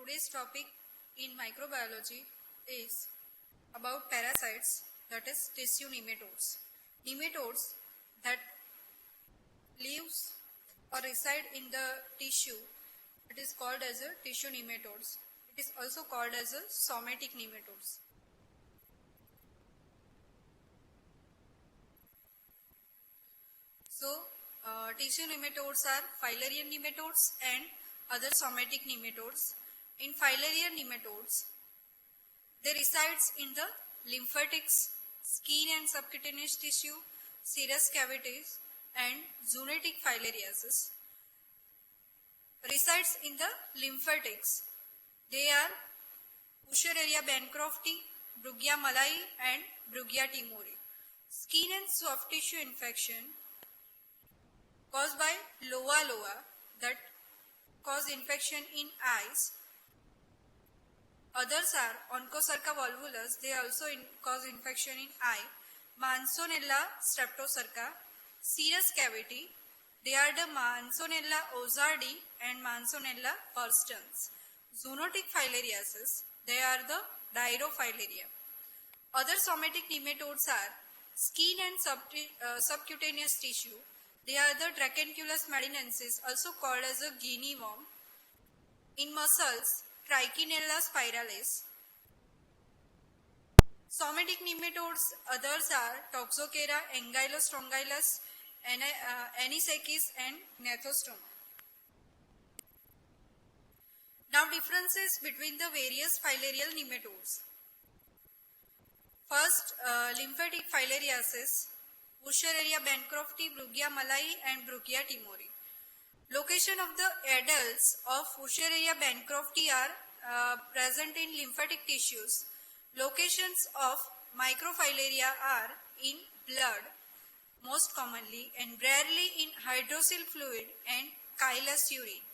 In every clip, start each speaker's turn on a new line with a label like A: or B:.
A: Today's topic in microbiology is about parasites, that is tissue nematodes. Nematodes that lives or reside in the tissue, it is called as a tissue nematodes. It is also called as a somatic nematodes. So, tissue nematodes are filarian nematodes and other somatic nematodes. In filarian nematodes, they resides in the lymphatics, skin and subcutaneous tissue, serous cavities and zoonotic filariasis. Resides in the lymphatics. They are Wuchereria bancrofti, Brugia malai and Brugia timori. Skin and soft tissue infection caused by loa that cause infection in eyes. Others are Onchocerca volvulus, they also cause infection in eye. Mansonella streptocerca, serous cavity, they are the Mansonella ozardi and Mansonella perstans. Zoonotic filariasis, they are the Dirofilaria. Other somatic nematodes are skin and subcutaneous tissue. They are the Trachanculus medinensis, also called as a guinea worm. In muscles, Trichinella spiralis. Somatic nematodes, others are Toxocara, Ankylostrongylus, Anisakis and Gnathostoma. Now differences between the various filarial nematodes. First, lymphatic filariasis, Wuchereria bancrofti, Brugia malai and Brugia timori. Location of the adults of Wuchereria bancrofti are present in lymphatic tissues. Locations of microfilaria are in blood most commonly and rarely in hydrocele fluid and chylous urine.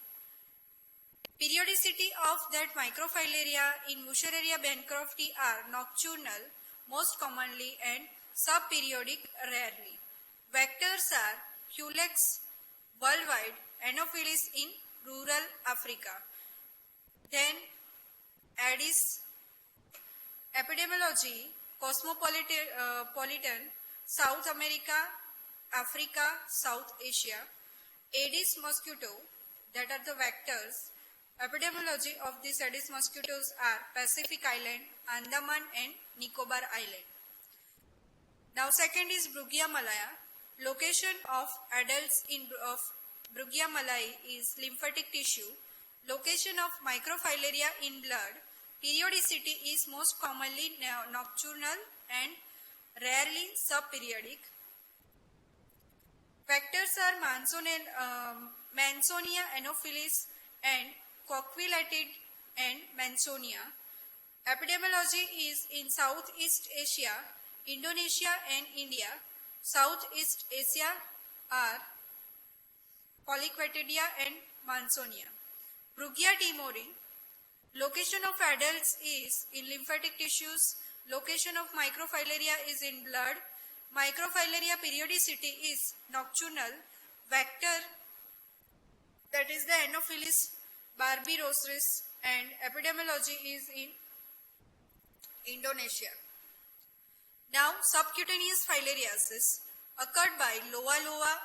A: Periodicity of that microfilaria in Wuchereria bancrofti are nocturnal most commonly and subperiodic rarely. Vectors are Culex worldwide, Anopheles in rural Africa. Then Aedes. Epidemiology, cosmopolitan, South America, Africa, South Asia. Aedes mosquito, that are the vectors. Epidemiology of these Aedes mosquitoes are Pacific Island, Andaman and Nicobar Island. Now second is Brugia malaya. Location of adults of Brugia malai is lymphatic tissue. Location of microfilaria in blood. Periodicity is most commonly nocturnal and rarely subperiodic. Vectors are Mansonia anopheles and Coqueletid and Mansonia. Epidemiology is in Southeast Asia, Indonesia and India. Southeast Asia are Polyquetidia and Mansonia. Brugia timori. Location of adults is in lymphatic tissues. Location of microfilaria is in blood. Microfilaria periodicity is nocturnal. Vector, that is the Anopheles barbirosis, and epidemiology is in Indonesia. Now, subcutaneous filariasis occurred by loa,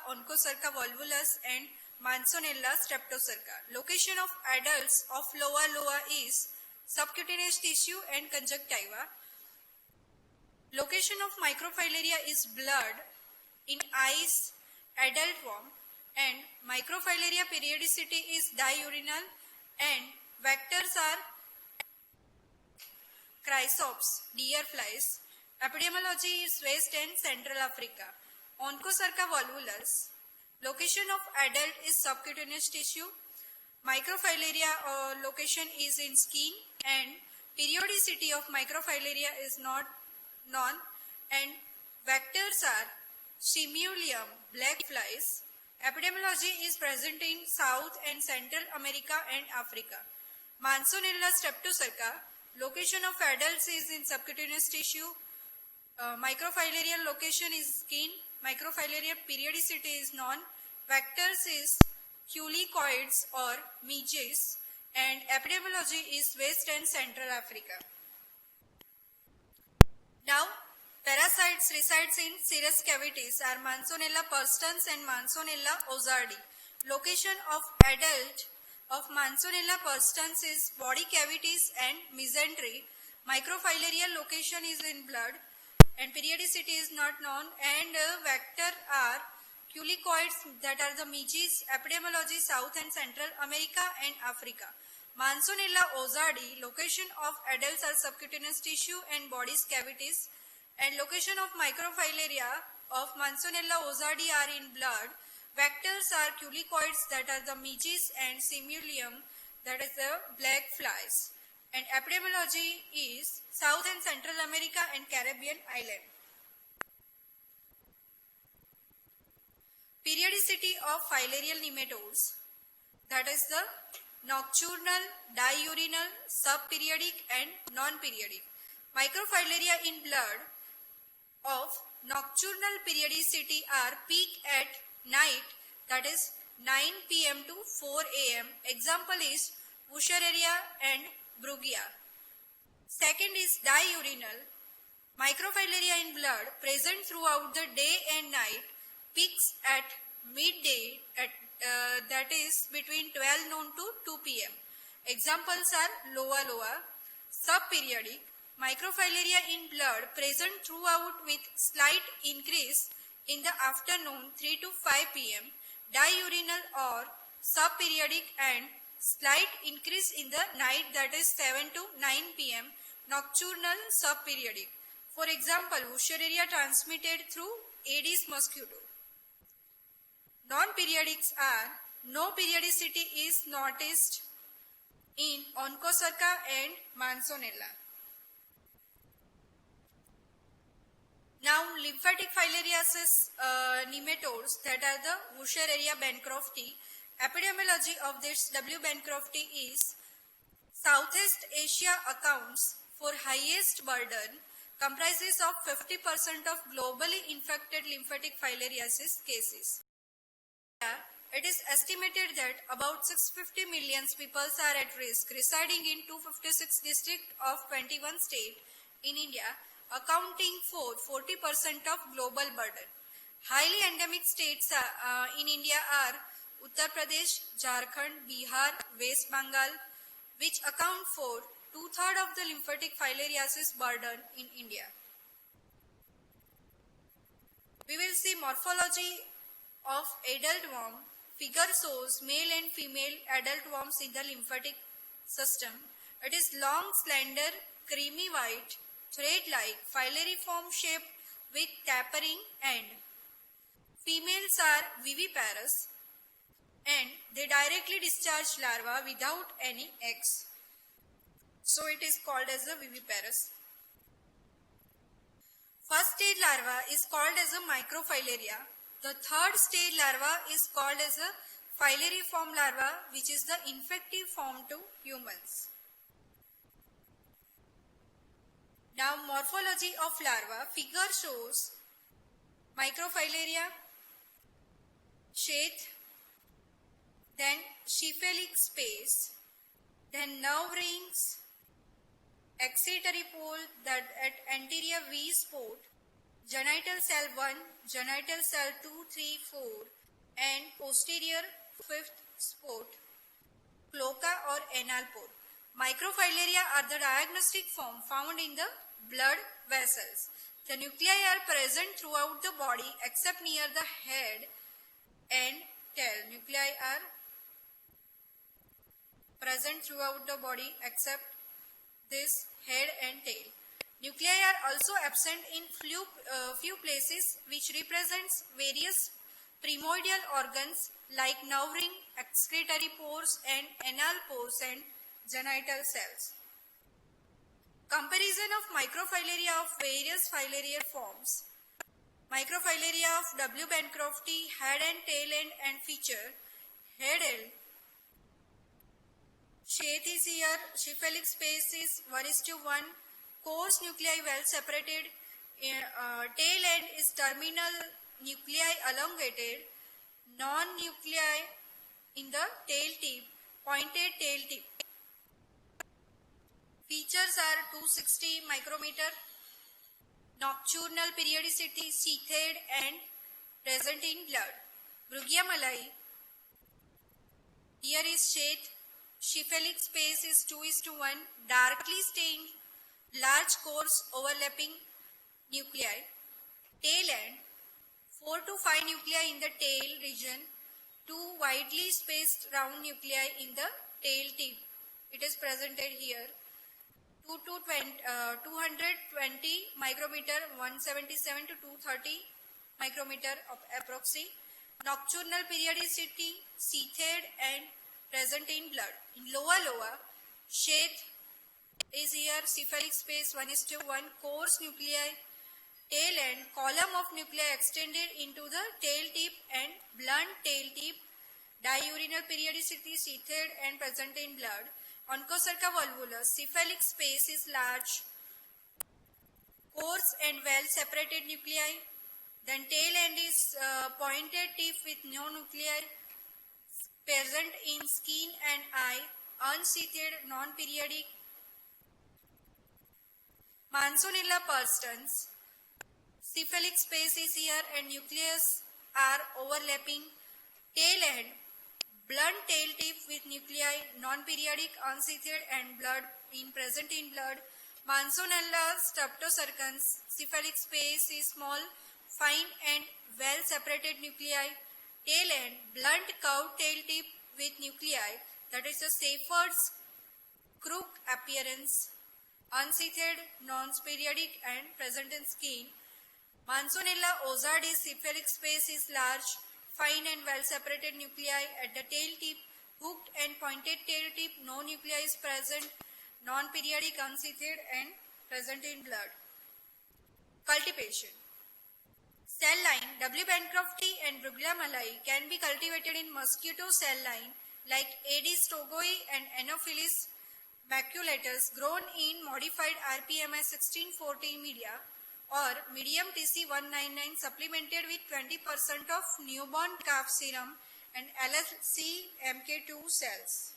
A: Onchocerca volvulus and Mansonella streptocerca. Location of adults of loa is subcutaneous tissue and conjunctiva. Location of microfilaria is blood, in eyes, adult worm, and microfilaria periodicity is diurnal and vectors are chrysops, deer flies. Epidemiology is West and Central Africa. Onchocerca volvulus. Location of adult is subcutaneous tissue. Microfilaria location is in skin and periodicity of microfilaria is not known and vectors are Simulium, black flies. Epidemiology is present in South and Central America and Africa. Mansonella streptocerca. Location of adults is in subcutaneous tissue. Microfilaria location is skin. Microfilaria periodicity is known. Vectors is culicoids or midges and epidemiology is West and Central Africa. Now, parasites resides in serous cavities are Manzonella perstans and Manzonella ozardi. Location of adult of Manzonella perstans is body cavities and mesentery. Microfilarial location is in blood and periodicity is not known, and vector are culicoids that are the midges. Epidemiology South and Central America and Africa. Manzonella ozardi, location of adults are subcutaneous tissue and body's cavities, and location of microfilaria of Manzonella ozardi are in blood. Vectors are culicoids that are the midges and simulium that is the black flies. And epidemiology is South and Central America and Caribbean island. Periodicity of filarial nematodes, that is the nocturnal, diurnal, subperiodic and non-periodic. Microfilaria in blood of nocturnal periodicity are peak at night, that is 9 p.m. to 4 a.m. Example is Wuchereria and Brugia. Second is diurnal. Microfilaria in blood present throughout the day and night, peaks at midday, that is between 12 noon to 2 p.m. Examples are Loa Loa. Subperiodic. Microfilaria in blood present throughout with slight increase in the afternoon 3 to 5 p.m. Diurnal or subperiodic and slight increase in the night, that is 7 to 9 p.m. Nocturnal subperiodic. For example, Wuchereria transmitted through Aedes mosquito. Non-periodics are no periodicity is noticed in Onchocerca and Manzonella. Now, lymphatic filariasis nematodes, that are the Wuchereria bancrofti. Epidemiology of this W. bancrofti is Southeast Asia accounts for highest burden, comprises of 50% of globally infected lymphatic filariasis cases. It is estimated that about 650 million people are at risk, residing in 256 districts of 21 states in India, accounting for 40% of global burden. Highly endemic states in India are Uttar Pradesh, Jharkhand, Bihar, West Bengal, which account for 2/3 of the lymphatic filariasis burden in India. We will see morphology of adult worm. Figure shows male and female adult worms in the lymphatic system. It is long, slender, creamy white, thread-like, filariform shape with tapering end. Females are viviparous and they directly discharge larvae without any eggs. So it is called as a viviparous. First stage larva is called as a microfilaria. The third stage larva is called as a filariform larva, which is the infective form to humans. Now, morphology of larva. Figure shows microfilaria, sheath, then sheathalic space, then nerve rings, excretory pole that at anterior V spot, genital cell 1, genital cell 2, 3, 4 and posterior 5th spot, cloaca or anal pore. Microfilaria are the diagnostic form found in the blood vessels. The nuclei are present throughout the body except near the head and tail. Nuclei are present throughout the body except this head and tail. Nuclei are also absent in few places, which represents various primordial organs like nerve ring, excretory pores and anal pores and genital cells. Comparison of microfilaria of various filarial forms. Microfilaria of W. bancrofti, head and tail end and feature. Head end. Sheath is here. Sheathalic space is 1:1. Coarse nuclei well separated. Tail end is terminal nuclei elongated. Non-nuclei in the tail tip. Pointed tail tip. Features are 260 micrometer, nocturnal periodicity, sheathed and present in blood. Brugia malai, here is shade, cephalic space is 2:1, darkly stained, large cores overlapping nuclei. Tail end, 4 to 5 nuclei in the tail region, 2 widely spaced round nuclei in the tail tip. It is presented here. 220 micrometer, 177 to 230 micrometer of approximate. Nocturnal periodicity, sheathed and present in blood. In lower, shade is here, cephalic space 1:1, coarse nuclei, tail end, column of nuclei extended into the tail tip and blunt tail tip, diurnal periodicity, sheathed and present in blood. Onchocerca volvulus, cephalic space is large, coarse and well separated nuclei. Then tail end is pointed tip with no nuclei, present in skin and eye, unsheathed, non-periodic. Manzanella perstans, cephalic space is here and nucleus are overlapping. Tail end, blunt tail tip with nuclei, non-periodic, unsheathed and present in blood. Manzanella streptocircans, cephalic space is small, fine and well separated nuclei. Tail end, blunt curved tail tip with nuclei, that is the Shepherd's crook appearance, unsheathed, non-periodic and present in skin. Manzanella ozardis, cephalic space is large, fine and well separated nuclei at the tail tip, hooked and pointed tail tip, no nuclei is present, non-periodic, unsheathed and present in blood. Cultivation. Cell line, W. bancrofti and Brugia malai can be cultivated in mosquito cell line like Aedes togoi and Anopheles maculatus grown in modified RPMI 1640 media or medium TC199 supplemented with 20% of newborn calf serum and LSC MK2 cells.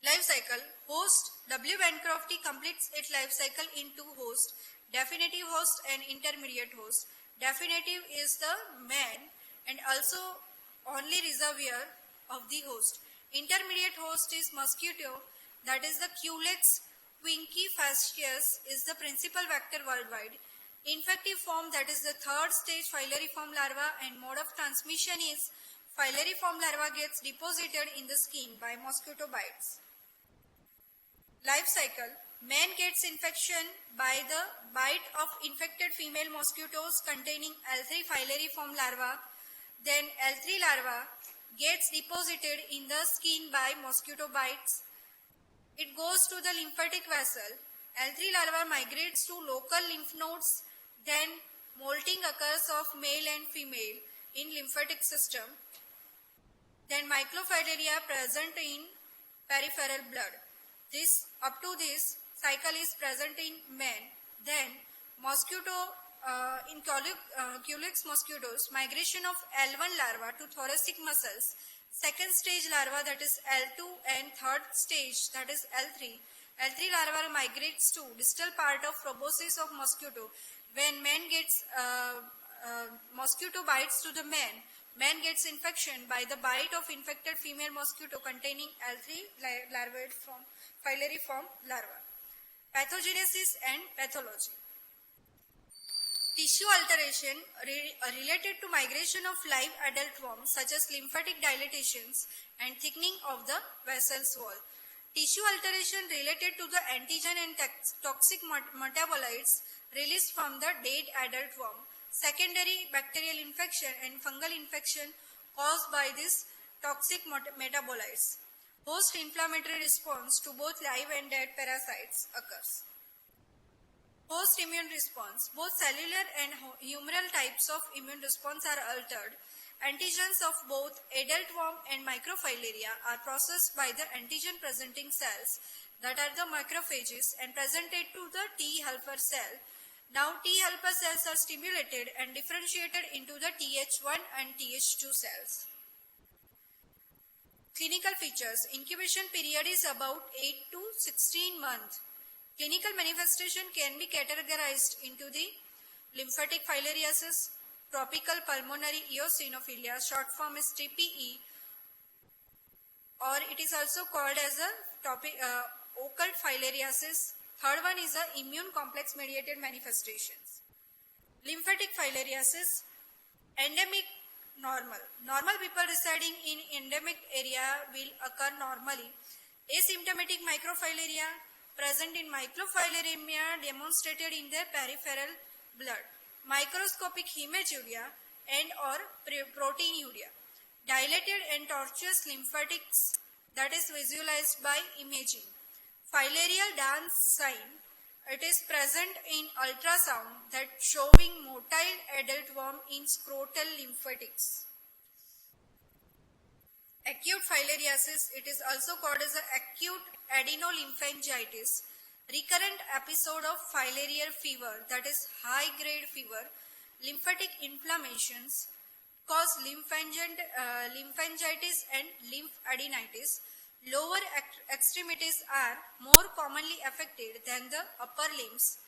A: Life cycle. Host W. bancrofti completes its life cycle in two hosts, definitive host and intermediate host. Definitive is the man and also only reservoir of the host. Intermediate host is mosquito, that is the Culex quinquefascius is the principal vector worldwide. Infective form, that is the third stage filariform larva, and mode of transmission is filariform larva gets deposited in the skin by mosquito bites. Life cycle. Man gets infection by the bite of infected female mosquitoes containing L3 filariform larva. Then L3 larva gets deposited in the skin by mosquito bites. It goes to the lymphatic vessel. L3 larva migrates to local lymph nodes. Then molting occurs of male and female in lymphatic system. Then microfilaria present in peripheral blood. Up to this cycle is present in men. Then mosquito in Culex mosquitoes, migration of L1 larva to thoracic muscles, second stage larva, that is L2, and third stage, that is L3. L3 larva migrates to distal part of proboscis of mosquito. When man gets mosquito bites to the man gets infection by the bite of infected female mosquito containing L3 larvae from filariform larva. Pathogenesis and pathology. Tissue alteration related to migration of live adult worms such as lymphatic dilatations and thickening of the vessel's wall. Tissue alteration related to the antigen and toxic metabolites released from the dead adult worm. Secondary bacterial infection and fungal infection caused by these toxic metabolites. Post-inflammatory response to both live and dead parasites occurs. Post-immune response. Both cellular and humoral types of immune response are altered. Antigens of both adult worm and microfilaria are processed by the antigen-presenting cells, that are the macrophages, and presented to the T helper cell. Now T helper cells are stimulated and differentiated into the Th1 and Th2 cells. Clinical features. Incubation period is about 8 to 16 months. Clinical manifestation can be categorized into the lymphatic filariasis, tropical pulmonary eosinophilia, short form is TPE, or it is also called as a occult filariasis. Third one is a immune complex mediated manifestations. Lymphatic filariasis, endemic, normal. Normal people residing in endemic area will occur normally. Asymptomatic microfilaria, present in microfilariemia demonstrated in their peripheral blood. Microscopic hematuria and or proteinuria. Dilated and tortuous lymphatics that is visualized by imaging. Filarial dance sign. It is present in ultrasound that showing motile adult worm in scrotal lymphatics. Acute filariasis, it is also called as acute adenolymphadenitis, recurrent episode of filarial fever, that is high grade fever, lymphatic inflammations, cause lymphangitis and lymphadenitis. Lower extremities are more commonly affected than the upper limbs,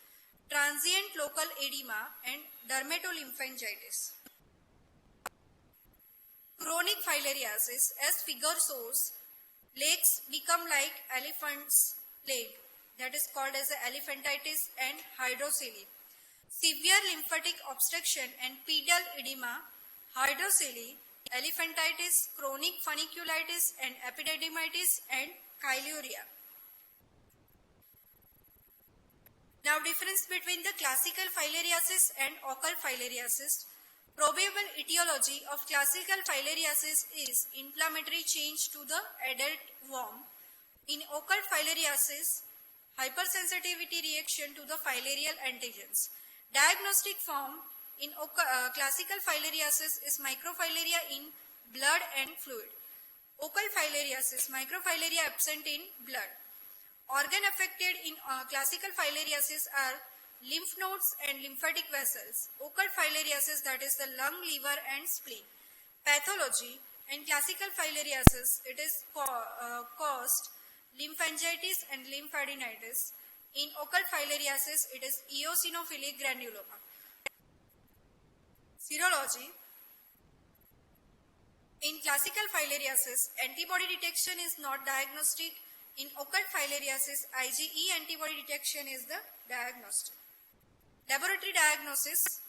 A: transient local edema and dermatolymphadenitis. Chronic filariasis, as figure shows, legs become like elephant's leg, that is called as elephantitis and hydrocele. Severe lymphatic obstruction and pedal edema, hydrocele, elephantitis, chronic funiculitis and epididymitis and chyluria. Now difference between the classical filariasis and occult filariasis. Probable etiology of classical filariasis is inflammatory change to the adult worm. In occult filariasis, hypersensitivity reaction to the filarial antigens. Diagnostic form in classical filariasis is microfilaria in blood and fluid. Occult filariasis, microfilaria absent in blood. Organ affected in classical filariasis are lymph nodes and lymphatic vessels. Occult filariasis, that is the lung, liver and spleen. Pathology in classical filariasis, it is caused lymphangitis and lymphadenitis. In occult filariasis, it is eosinophilic granuloma. Serology. In classical filariasis, antibody detection is not diagnostic. In occult filariasis, IgE antibody detection is the diagnostic. Laboratory diagnosis.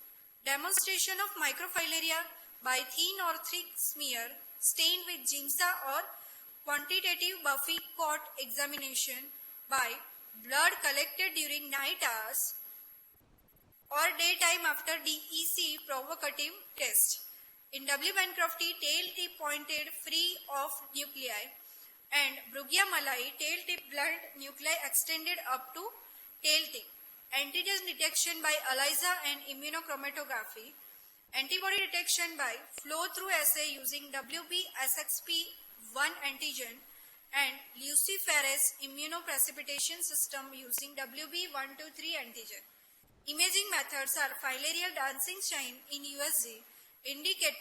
A: Demonstration of microfilaria by thin or thick smear stained with Giemsa or quantitative Buffy-Cott examination by blood collected during night hours or daytime after DEC provocative test. In W. bancrofti, tail tip pointed free of nuclei, and Bruggia malai, tail tip blunt nuclei extended up to tail tip. Antigen detection by ELISA and immunochromatography. Antibody detection by flow-through assay using WB-SXP1 antigen and luciferase immunoprecipitation system using WB123 antigen. Imaging methods are filarial dancing sign in USG, indicate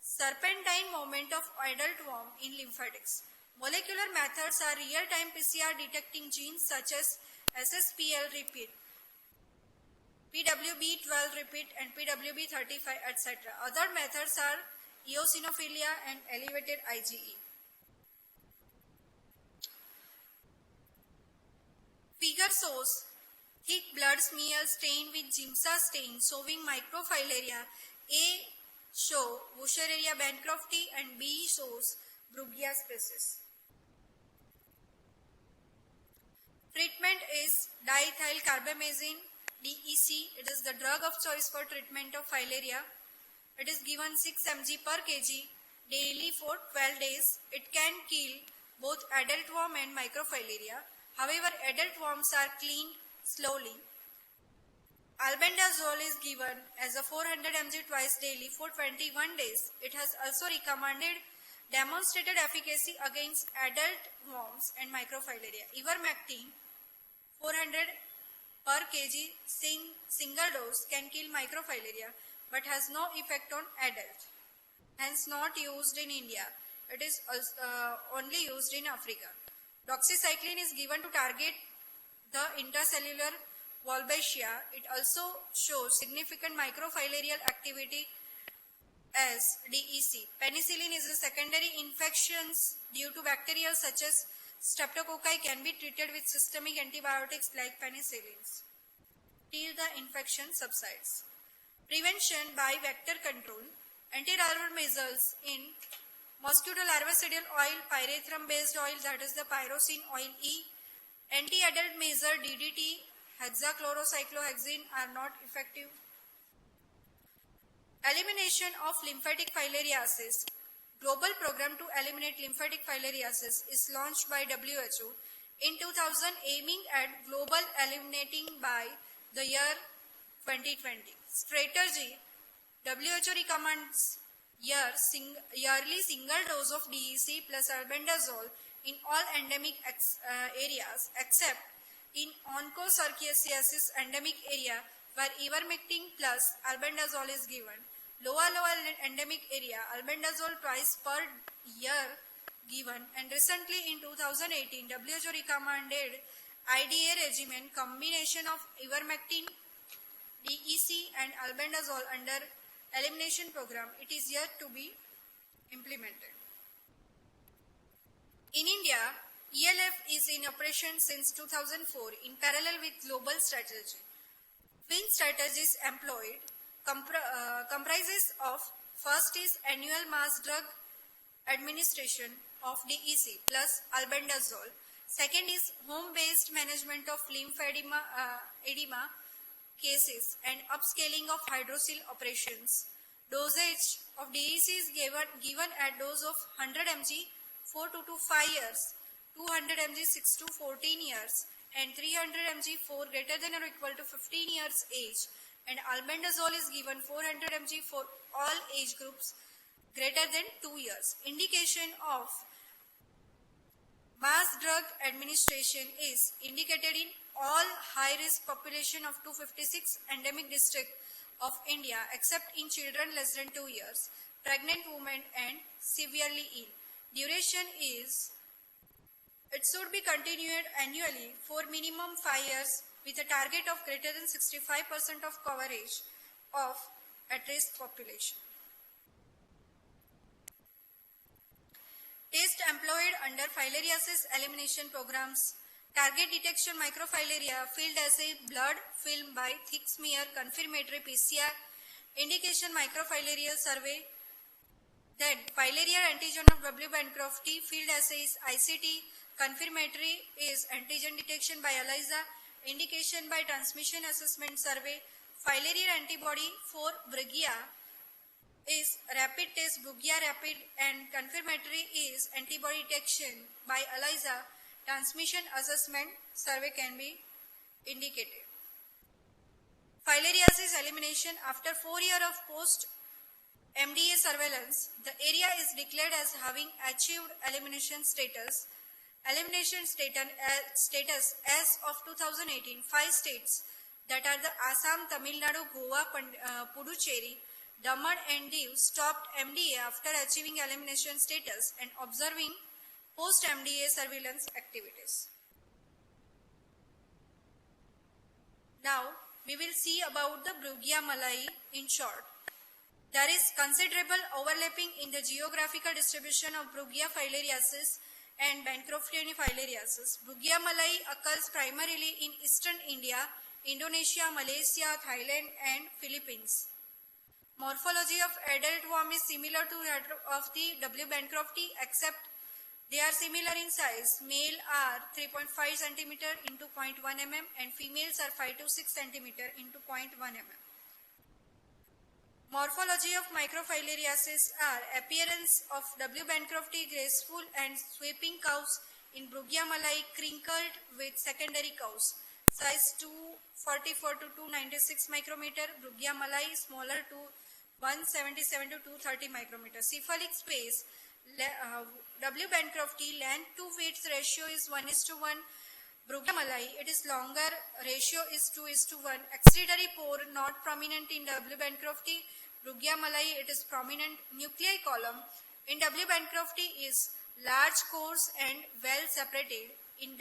A: serpentine movement of adult worm in lymphatics. Molecular methods are real-time PCR detecting genes such as SSPL repeat, PWB12 repeat and PWB35, etc. Other methods are eosinophilia and elevated IgE. Figure shows thick blood smear stained with Giemsa stain showing microfilaria. A show Wuchereria bancrofti and B shows Bruggia species. Treatment is diethyl carbamazine, DEC. It is the drug of choice for treatment of filaria. It is given 6 mg per kg daily for 12 days. It can kill both adult worm and microfilaria. However, adult worms are cleaned slowly. Albendazole is given as a 400 mg twice daily for 21 days. It has also recommended demonstrated efficacy against adult worms and microfilaria. Ivermectin 400 per kg single dose can kill microfilaria but has no effect on adult, hence not used in India. it is only used in Africa. Doxycycline is given to target the intracellular Wolbachia. It also shows significant microfilarial activity as DEC. Penicillin is a secondary infections due to bacteria such as streptococci can be treated with systemic antibiotics like penicillins till the infection subsides. Prevention by vector control. Anti-larval measures in mosquito larvicidal oil, pyrethrum based oil, that is the pyroxene oil E. Anti-adult measure DDT, hexachlorocyclohexene are not effective. Elimination of lymphatic filariasis. Global program to eliminate lymphatic filariasis is launched by WHO in 2000, aiming at global eliminating by the year 2020. Strategy. WHO recommends yearly single dose of DEC plus albendazole in all endemic areas except in onchocerciasis endemic area where ivermectin plus albendazole is given. Lower endemic area, albendazole twice per year given, and recently in 2018 WHO recommended IDA regimen combination of ivermectin, DEC and albendazole under elimination program. It is yet to be implemented. In India, ELF is in operation since 2004 in parallel with global strategy. Twin strategies employed comprises of first is annual mass drug administration of DEC plus albendazole. Second is home-based management of edema cases and upscaling of hydrocele operations. Dosage of DEC is given at dose of 100 mg 4 to 5 years, 200 mg 6 to 14 years, and 300 mg for greater than or equal to 15 years age. And albendazole is given 400 mg for all age groups greater than 2 years. Indication of mass drug administration is indicated in all high-risk population of 256 endemic district of India except in children less than 2 years, pregnant women and severely ill. Duration is, it should be continued annually for minimum 5 years with a target of greater than 65% of coverage of at-risk population. Test employed under filariasis elimination programs. Target detection microfilaria, field assay, blood film by thick smear, confirmatory PCR, indication microfilaria survey. Then filaria antigen of W. Bancroft, field assay is ICT, confirmatory is antigen detection by ELISA, indication by transmission assessment survey. Filaria antibody for Brugia is rapid test Brugia rapid, and confirmatory is antibody detection by ELISA. Transmission assessment survey can be indicated. Filariasis elimination after 4 years of post MDA surveillance, the area is declared as having achieved elimination status. Elimination status as of 2018, 5 states that are the Assam, Tamil Nadu, Goa, Puducherry, Daman and Diu stopped MDA after achieving elimination status and observing post-MDA surveillance activities. Now, we will see about the Brugia malai in short. There is considerable overlapping in the geographical distribution of Brugia filariasis and Bancroftiana filariasis. Brugia malai occurs primarily in eastern India, Indonesia, Malaysia, Thailand and Philippines. Morphology of adult worm is similar to that of the W. bancrofti except they are similar in size. Male are 3.5 cm into 0.1 mm and females are 5 to 6 cm into 0.1 mm. Morphology of microfilariasis are appearance of W. bancrofti graceful and sweeping cows in Brugia malai crinkled with secondary cows. Size 244 to 296 micrometer. Brugia malai smaller to 177 to 230 micrometer. Cephalic space W. bancrofti length to width ratio is 1:1. Brugia malai, it is longer, ratio is 2:1. Extradary pore not prominent in W. bancrofti. Brugia malai, it is prominent. Nuclei column in W. bancrofti is large coarse and well separated. In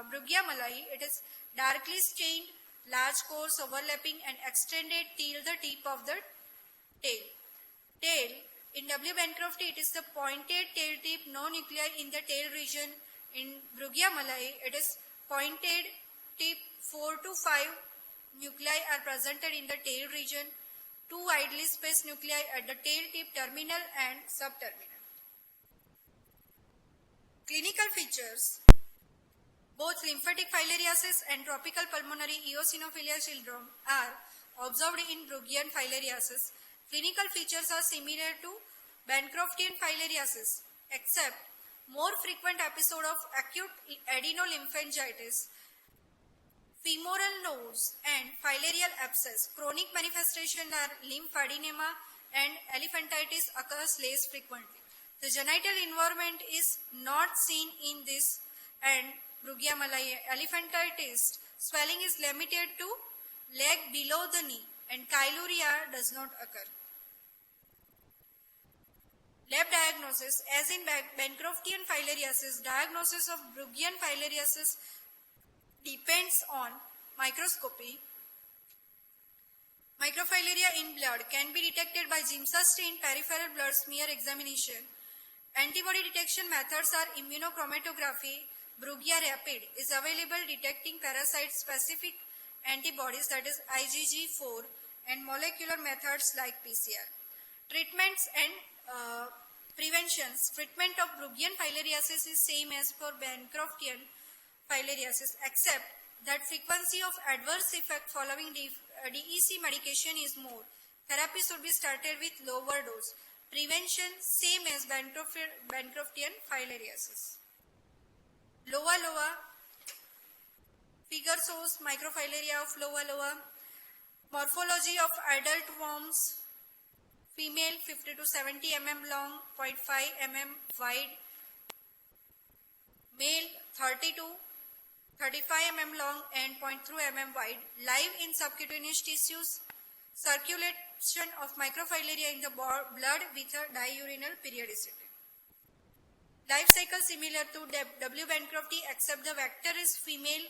A: Brugia malayi, it is darkly stained, large coarse overlapping and extended till the tip of the tail. Tail, in W. bancrofti, it is the pointed tail tip, no nuclei in the tail region. In Brugia malayi, it is pointed tip, 4 to 5 nuclei are presented in the tail region, 2 widely spaced nuclei at the tail tip terminal and subterminal. Clinical features. Both lymphatic filariasis and tropical pulmonary eosinophilia syndrome are observed in Brugian filariasis. Clinical features are similar to Bancroftian filariasis, except more frequent episode of acute adenolymphangiosis, femoral nodes and filarial abscess. Chronic manifestations are lymphedema and elephantitis occurs less frequently. The genital involvement is not seen in this and Brugia malayi. Elephantitis swelling is limited to leg below the knee and chyluria does not occur. Lab diagnosis. As in Bancroftian filariasis, diagnosis of Brugian filariasis depends on microscopy. Microfilaria in blood can be detected by Giemsa stain peripheral blood smear examination. Antibody detection methods are immunochromatography. Brugia Rapid is available detecting parasite-specific antibodies, that is IgG4, and molecular methods like PCR. Treatments and preventions. Treatment of Brugian filariasis is same as for Bancroftian filariasis, except that frequency of adverse effect following DEC medication is more. Therapy should be started with lower dose. Prevention same as Bancroftian filariasis. Loa figure shows microfilaria of Loa. Morphology of adult worms. Female 50 to 70 mm long, 0.5 mm wide. Male 30 to 35 mm long and 0.3 mm wide. Live in subcutaneous tissues. Circulation of microfilaria in the blood with a diurnal periodicity. Life cycle similar to W. bancrofti except the vector is female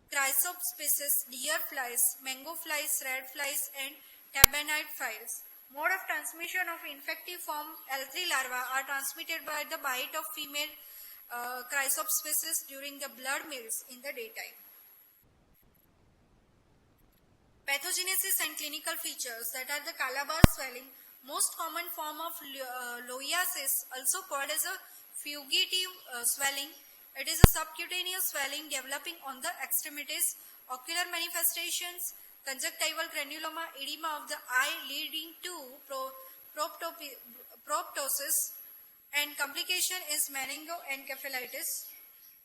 A: chrysop species, deer flies, mango flies, red flies and tabanite flies. Mode of transmission of infective form L3 larvae are transmitted by the bite of female chrysop species during the blood meals in the daytime. Pathogenesis and clinical features, that are the Calabar swelling, most common form of loiasis, also called as a fugitive swelling. It is a subcutaneous swelling developing on the extremities. Ocular manifestations, conjunctival granuloma, edema of the eye leading to proptosis, and complication is meningoencephalitis.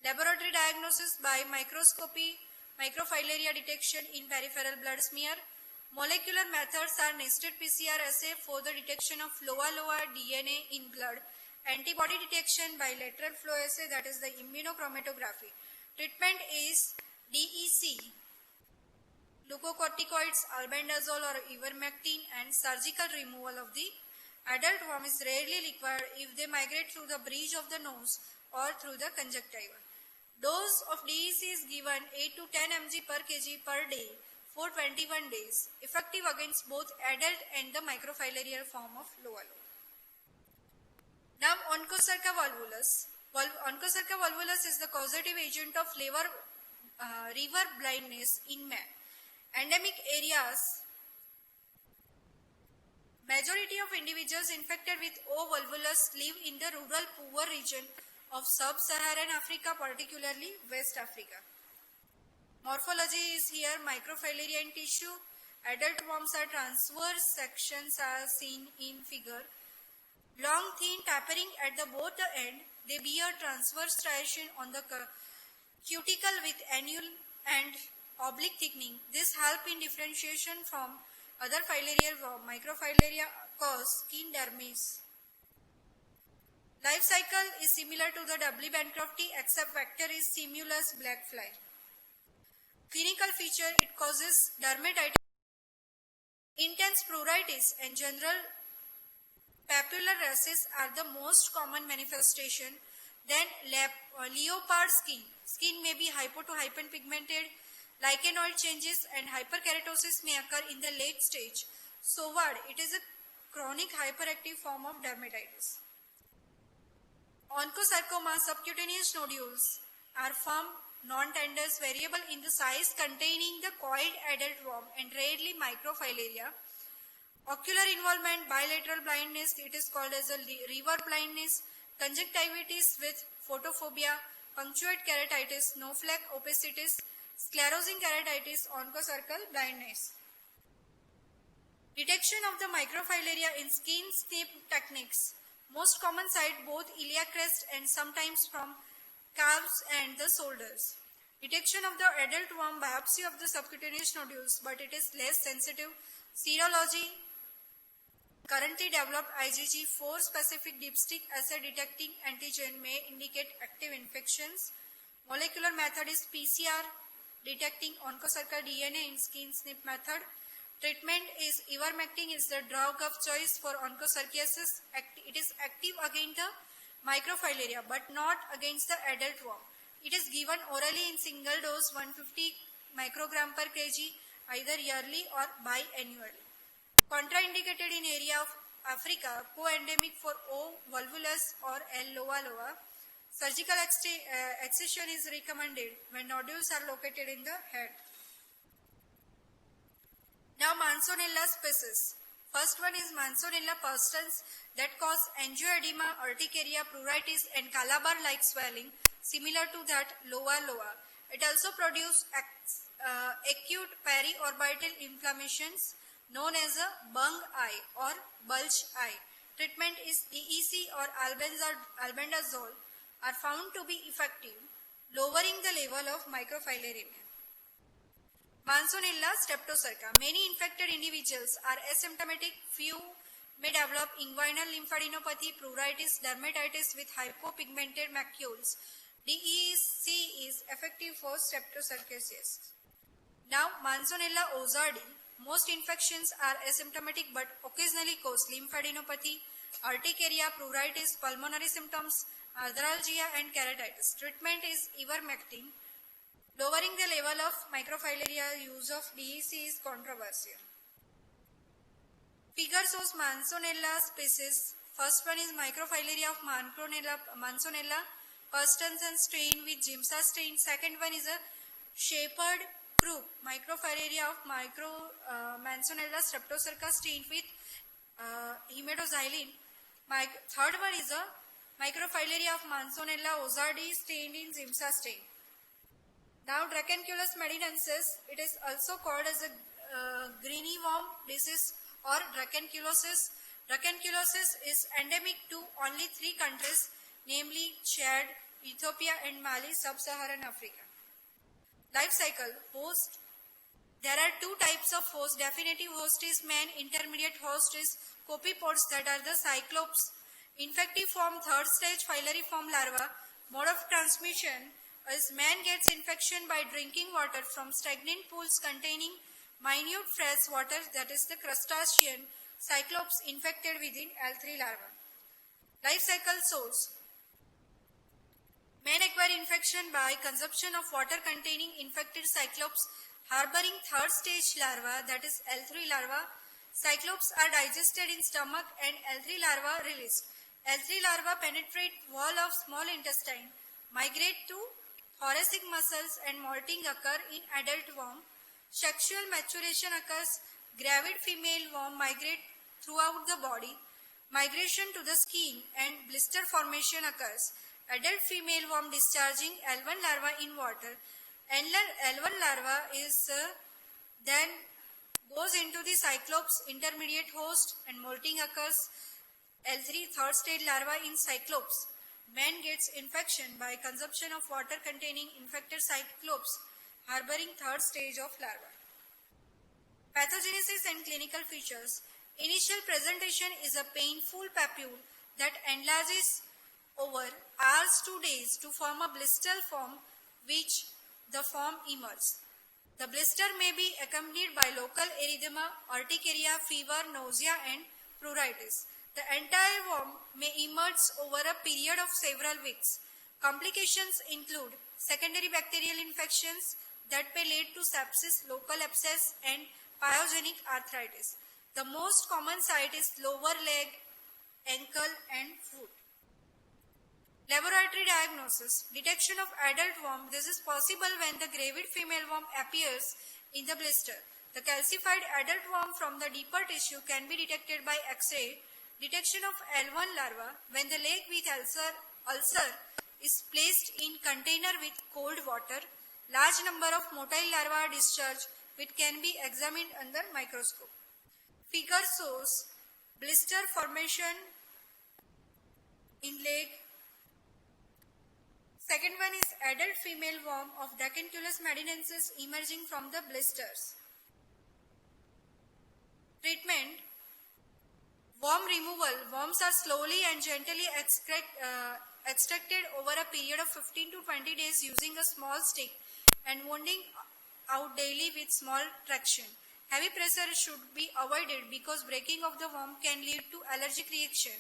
A: Laboratory diagnosis by microscopy, microfilaria detection in peripheral blood smear. Molecular methods are nested PCR assay for the detection of Loa DNA in blood. Antibody detection by lateral flow assay, that is the immunochromatography. Treatment is DEC, glucocorticoids, albendazole or ivermectin, and surgical removal of the adult worm is rarely required if they migrate through the bridge of the nose or through the conjunctiva. Dose of DEC is given 8 to 10 mg per kg per day for 21 days, effective against both adult and the microfilaria form of Loa. Now, Onchocerca volvulus. Onchocerca volvulus is the causative agent of river blindness in man. Endemic areas. Majority of individuals infected with O. volvulus live in the rural poor region of sub-Saharan Africa, particularly West Africa. Morphology is here, microfilaria in tissue. Adult worms are transverse sections are seen in figure. Long thin tapering at the both the end. They bear transverse striation on the cuticle with annual and oblique thickening. This help in differentiation from other filarial worm. Microfilaria cause skin dermis. Life cycle is similar to the W. bancrofti except vector is Simulus black fly. Clinical feature, it causes dermatitis, intense pruritus and general Papular rashes are the most common manifestation. Then leopard skin. Skin may be hypo to hyperpigmented. Lichenoid changes and hyperkeratosis may occur in the late stage. SOVAD, it is a chronic hyperactive form of dermatitis. Onchosarcoma subcutaneous nodules are firm, non-tenders, variable in the size, containing the coiled adult worm and rarely microfilaria. Ocular involvement, bilateral blindness, it is called as a river blindness. Conjunctivitis with photophobia, punctuate keratitis, snowflake opacitis, sclerosing keratitis, onchocercal blindness. Detection of the microfilaria in skin snip techniques. Most common site both iliac crest and sometimes from calves and the shoulders. Detection of the adult worm, biopsy of the subcutaneous nodules, but it is less sensitive. Serology. Currently developed IgG4 specific dipstick assay detecting antigen may indicate active infections. Molecular method is PCR detecting onchocercal DNA in skin snip method. Treatment is ivermectin is the drug of choice for onchocerciasis. It is active against the microfilaria but not against the adult worm. It is given orally in single dose 150 microgram per kg either yearly or biannually. Contraindicated in area of Africa, co-endemic for O. volvulus or L. loa loa. Surgical excision is recommended when nodules are located in the head. Now Manzanella species. First one is Manzanella perstans that cause angioedema, urticaria, pruritus and calabar-like swelling similar to that loa loa. It also produces acute periorbital inflammations known as a bung eye or bulge eye. Treatment is DEC or albendazole are found to be effective, lowering the level of microfilaria. Manzanella streptocerca. Many infected individuals are asymptomatic. Few may develop inguinal lymphadenopathy, pruritus, dermatitis with hypopigmented macules. DEC is effective for streptocercosis. Now Manzanella ozardi. Most infections are asymptomatic but occasionally cause lymphadenopathy, urticaria, pruritus, pulmonary symptoms, arthralgia and keratitis. Treatment is ivermectin. Lowering the level of microfilaria, use of DEC is controversial. Figure shows Manzanella species. First one is microfilaria of Manzanella perstans and strain with Giemsa strain. Second one is a shepherd crook microfilaria of Manzanella streptocerca strain with hematoxylin. Third one is a microfilaria of Manzanella ozardi strained in Giemsa strain. Now Dracunculus medinensis, it is also called as a greeny worm disease or dracunculosis. Dracunculosis is endemic to only 3 countries, namely Chad, Ethiopia and Mali, sub-Saharan Africa. Life cycle, host. There are 2 types of host. Definitive host is man, intermediate host is copypods that are the cyclops. Infective form, 3rd stage, filary form larva. Mode of transmission is man gets infection by drinking water from stagnant pools containing minute fresh water, that is the crustacean cyclops infected within L3 larva. Life cycle source. Men acquire infection by consumption of water containing infected cyclops harboring 3rd stage larva, that is L3 larva. Cyclops are digested in stomach and L3 larva released. L3 larva penetrate wall of small intestine, migrate to thoracic muscles and molting occur in adult worm. Sexual maturation occurs. Gravid female worm migrate throughout the body. Migration to the skin and blister formation occurs. Adult female worm discharging L1 larva in water. L1 larva is then goes into the cyclops intermediate host and molting occurs. L3 3rd stage larva in cyclops. Man gets infection by consumption of water containing infected cyclops harboring 3rd stage of larva. Pathogenesis and clinical features. Initial presentation is a painful papule that enlarges over hours to days to form a blister form which the form emerges. The blister may be accompanied by local erythema, urticaria, fever, nausea and pruritus. The entire worm may emerge over a period of several weeks. Complications include secondary bacterial infections that may lead to sepsis, local abscess, and pyogenic arthritis. The most common site is lower leg, ankle, and foot. Laboratory diagnosis. Detection of adult worm. This is possible when the gravid female worm appears in the blister. The calcified adult worm from the deeper tissue can be detected by X-ray. Detection of L1 larva when the leg with ulcer is placed in container with cold water. Large number of motile larvae are discharged which can be examined under microscope. Figure shows blister formation in leg. Second one is adult female worm of Dracunculus medinensis emerging from the blisters. Treatment. Worm removal. Worms are slowly and gently extracted over a period of 15 to 20 days using a small stick and wounding out daily with small traction. Heavy pressure should be avoided because breaking of the worm can lead to allergic reaction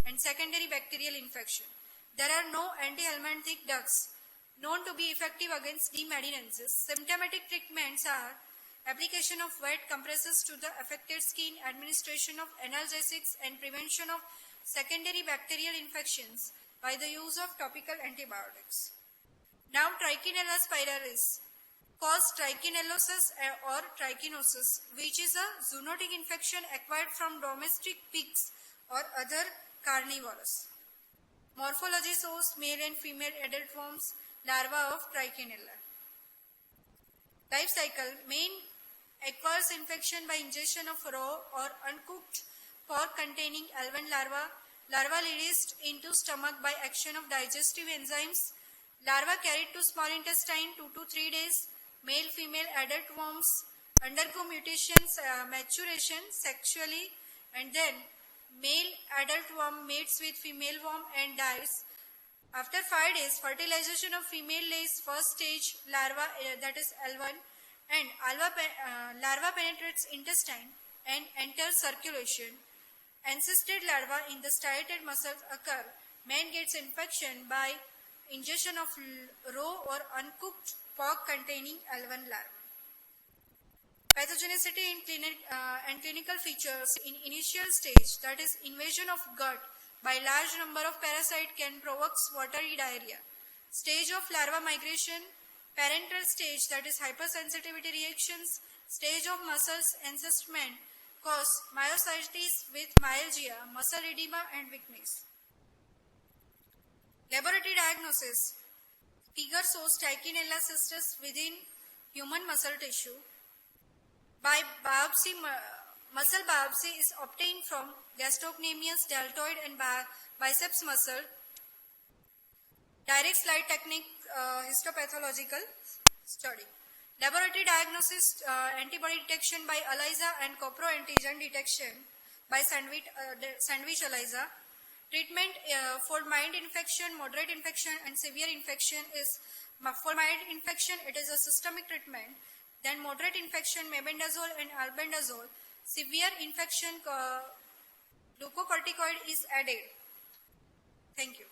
A: and secondary bacterial infection. There are no anti-helminthic drugs known to be effective against D. medinensis. Symptomatic treatments are application of wet compresses to the affected skin, administration of analgesics, and prevention of secondary bacterial infections by the use of topical antibiotics. Now, Trichinella spiralis cause trichинellosis or trichinosis, which is a zoonotic infection acquired from domestic pigs or other carnivores. Morphology shows male and female adult worms, larvae of Trichinella. Life cycle. Main acquires infection by ingestion of raw or uncooked pork containing L1 larva. Larva released into stomach by action of digestive enzymes. Larva carried to small intestine 2 to 3 days. Male, female, adult worms undergo mutations, maturation sexually, and then male adult worm mates with female worm and dies. After 5 days, fertilization of female lays first stage larva, that is L1, and larva penetrates intestine and enters circulation. Encysted larva in the striated muscles occur. Man gets infection by ingestion of raw or uncooked pork containing L1 larva. Pathogenicity and clinical features in initial stage, that is invasion of gut by large number of parasites, can provoke watery diarrhea. Stage of larva migration, parental stage, that is hypersensitivity reactions. Stage of muscles encystment cause myositis with myalgia, muscle edema and weakness. Laboratory diagnosis. Figure shows Trichinella cystis within human muscle tissue. By biopsy, muscle biopsy is obtained from gastrocnemius, deltoid and biceps muscle. Direct slide technique, histopathological study. Laboratory diagnosis, antibody detection by ELISA and coproantigen detection by sandwich ELISA. Treatment for mild infection, moderate infection and severe infection is, for mild infection it is a systemic treatment. Then moderate infection, mebendazole and albendazole. Severe infection, glucocorticoid is added. Thank you.